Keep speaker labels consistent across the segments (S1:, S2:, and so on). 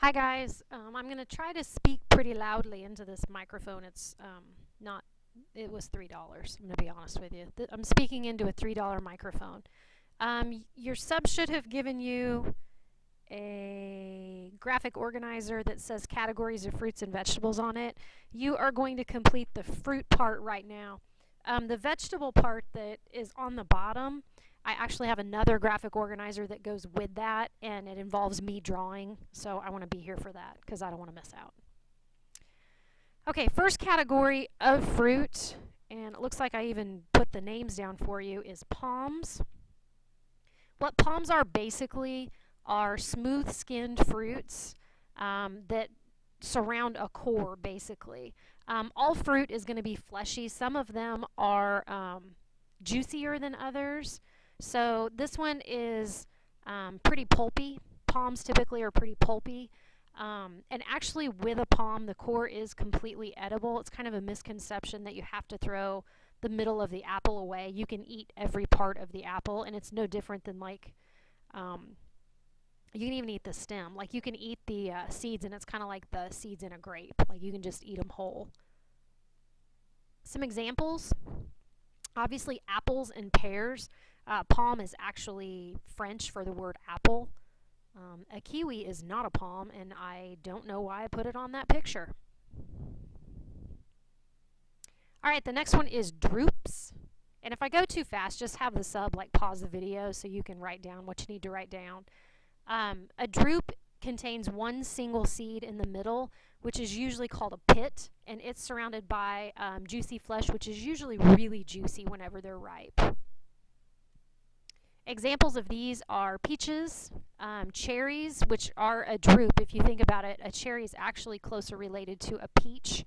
S1: Hi guys, I'm going to try to speak pretty loudly into this microphone. It's not, it was $3. I'm going to be honest with you. I'm speaking into a $3 microphone. Your sub should have given you a graphic organizer that says categories of fruits and vegetables on it. You are going to complete the fruit part right now. The vegetable part that is on the bottom, I actually have another graphic organizer that goes with that, and it involves me drawing, so I want to be here for that because I don't want to miss out. Okay, first category of fruit, and it looks like I even put the names down for you, is palms. What palms are basically are smooth-skinned fruits that surround a core, basically. All fruit is going to be fleshy. Some of them are juicier than others. So this one is pretty pulpy. Palms typically are pretty pulpy. And actually with a palm, the core is completely edible. It's kind of a misconception that you have to throw the middle of the apple away. You can eat every part of the apple, and it's no different than like, you can even eat the stem. Like you can eat the seeds, and it's kind of like the seeds in a grape. Like you can just eat them whole. Some examples, obviously apples and pears. Palm is actually French for the word apple. A kiwi is not a palm, and I don't know why I put it on that picture. Alright, the next one is drupes. And if I go too fast, just have the sub like pause the video so you can write down what you need to write down. A drupe contains one single seed in the middle, which is usually called a pit, and it's surrounded by juicy flesh, which is usually really juicy whenever they're ripe. Examples of these are peaches, cherries, which are a drupe. If you think about it, a cherry is actually closer related to a peach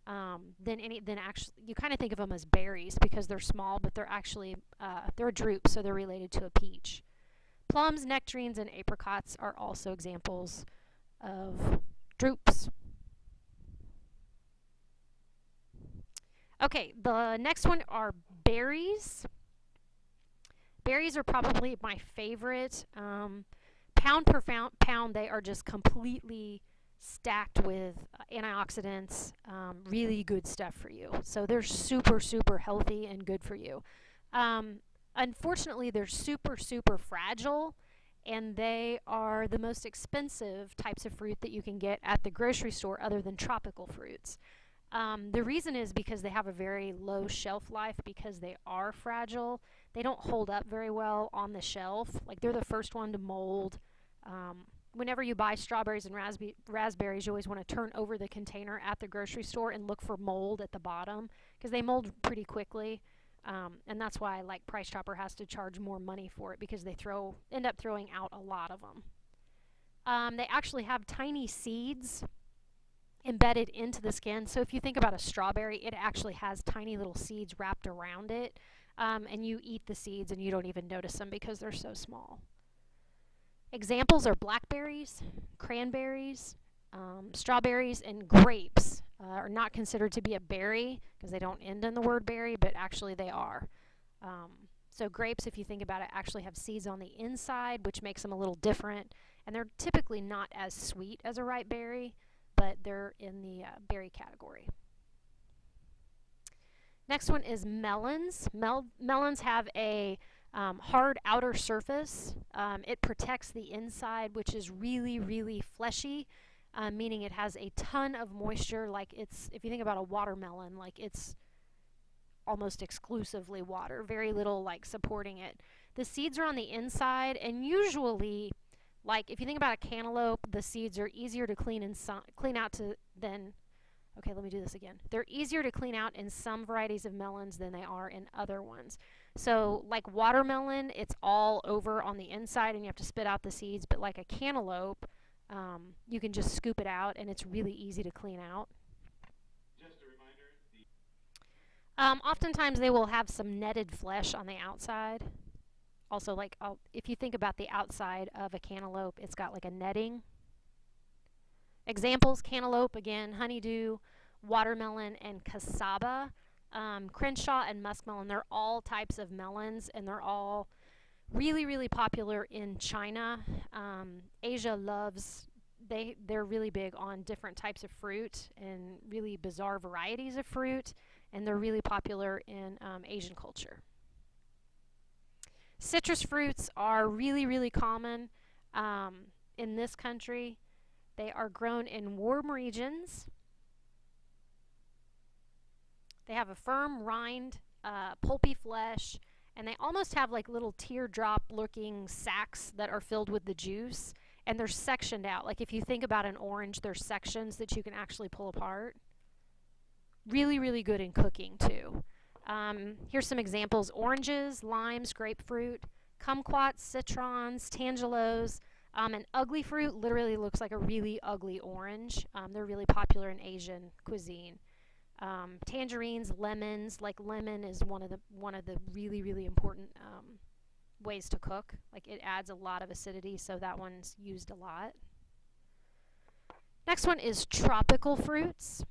S1: than actually. You kind of think of them as berries because they're small, but they're actually they're a drupe, so they're related to a peach. Plums, nectarines, and apricots are also examples of drupes. Okay, the next one are berries. Berries are probably my favorite. Pound per pound, they are just completely stacked with antioxidants, really good stuff for you. So they're super, super healthy and good for you. Unfortunately, they're super, super fragile, and they are the most expensive types of fruit that you can get at the grocery store other than tropical fruits. The reason is because they have a very low shelf life because they are fragile. They don't hold up very well on the shelf. Like they're the first one to mold. Whenever you buy strawberries and raspberries, you always want to turn over the container at the grocery store and look for mold at the bottom because they mold pretty quickly. And that's why like Price Chopper has to charge more money for it because they end up throwing out a lot of them. They actually have tiny seeds embedded into the skin. So if you think about a strawberry, it actually has tiny little seeds wrapped around it. And you eat the seeds and you don't even notice them because they're so small. Examples are blackberries, cranberries, strawberries, and grapes. Are not considered to be a berry because they don't end in the word berry, but actually they are. So grapes, if you think about it, actually have seeds on the inside, which makes them a little different. And they're typically not as sweet as a ripe berry, but they're in the berry category. Next one is melons. Melons have a hard outer surface. It protects the inside, which is really, really fleshy, meaning it has a ton of moisture. Like if you think about a watermelon, like it's almost exclusively water, very little like supporting it. The seeds are on the inside, and usually, like if you think about a cantaloupe, the seeds are easier to clean out than. Okay, let me do this again. They're easier to clean out in some varieties of melons than they are in other ones. So like watermelon, it's all over on the inside and you have to spit out the seeds, but like a cantaloupe, you can just scoop it out and it's really easy to clean out.
S2: Just a reminder,
S1: Oftentimes they will have some netted flesh on the outside. Also, like if you think about the outside of a cantaloupe, it's got like a netting. Examples, cantaloupe, again, honeydew, watermelon, and cassava. Crenshaw and muskmelon, they're all types of melons, and they're all really, really popular in China. Asia loves they're really big on different types of fruit and really bizarre varieties of fruit, and they're really popular in Asian culture. Citrus fruits are really, really common in this country. They are grown in warm regions. They have a firm rind, pulpy flesh, and they almost have like little teardrop looking sacs that are filled with the juice, and they're sectioned out. Like if you think about an orange, there's sections that you can actually pull apart. Really, really good in cooking too. Here's some examples: oranges, limes, grapefruit, kumquats, citrons, tangelos. An ugly fruit literally looks like a really ugly orange. They're really popular in Asian cuisine. Tangerines, lemons, like lemon is one of the really, really important ways to cook. Like it adds a lot of acidity, so that one's used a lot. Next one is tropical fruits.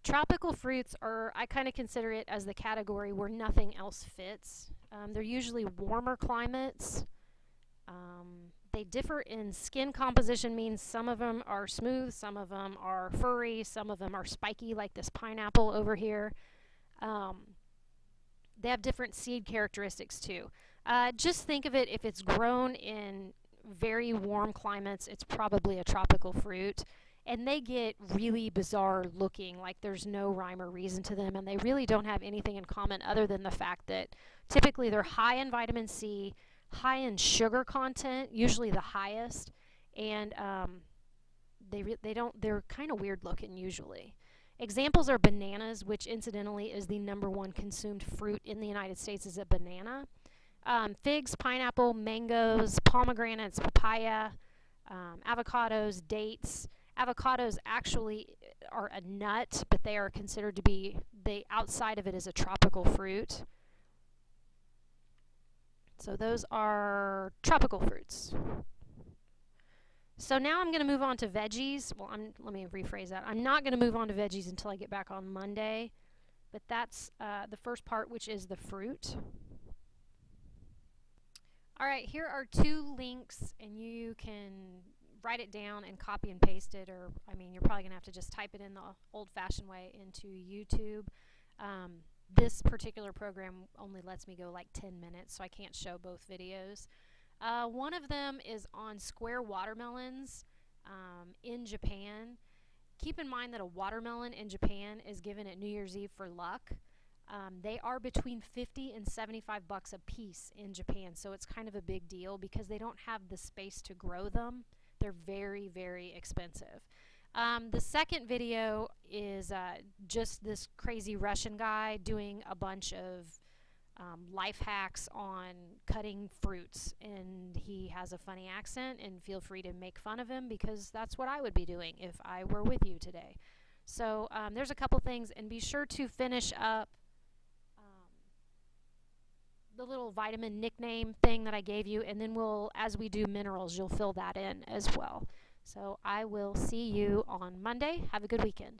S1: Tropical fruits are, I kind of consider it as the category where nothing else fits. They're usually warmer climates. They differ in skin composition, means some of them are smooth, some of them are furry, some of them are spiky, like this pineapple over here. They have different seed characteristics too. Just think of it, if it's grown in very warm climates, it's probably a tropical fruit. And they get really bizarre looking, like there's no rhyme or reason to them, and they really don't have anything in common other than the fact that typically they're high in vitamin C, high in sugar content, usually the highest, and they're kind of weird looking usually. Examples are bananas, which incidentally is the #1 consumed fruit in the United States, is a banana. Figs, pineapple, mangoes, pomegranates, papaya, avocados, dates. Avocados actually are a nut, but they are considered to be, the outside of it is a tropical fruit. So those are tropical fruits. So now I'm going to move on to veggies. Well, let me rephrase that. I'm not going to move on to veggies until I get back on Monday, but that's the first part, which is the fruit. All right, here are 2 links, and you can write it down and copy and paste it, or I mean, you're probably going to have to just type it in the old-fashioned way into YouTube. This particular program only lets me go like 10 minutes, so I can't show both videos. One of them is on square watermelons in Japan. Keep in mind that a watermelon in Japan is given at New Year's Eve for luck. They are between $50 and $75 a piece in Japan, so it's kind of a big deal because they don't have the space to grow them. They're very, very expensive. The second video is just this crazy Russian guy doing a bunch of life hacks on cutting fruits, and he has a funny accent, and feel free to make fun of him because that's what I would be doing if I were with you today. So there's a couple things, and be sure to finish up the little vitamin nickname thing that I gave you, and then as we do minerals, you'll fill that in as well. So I will see you on Monday. Have a good weekend.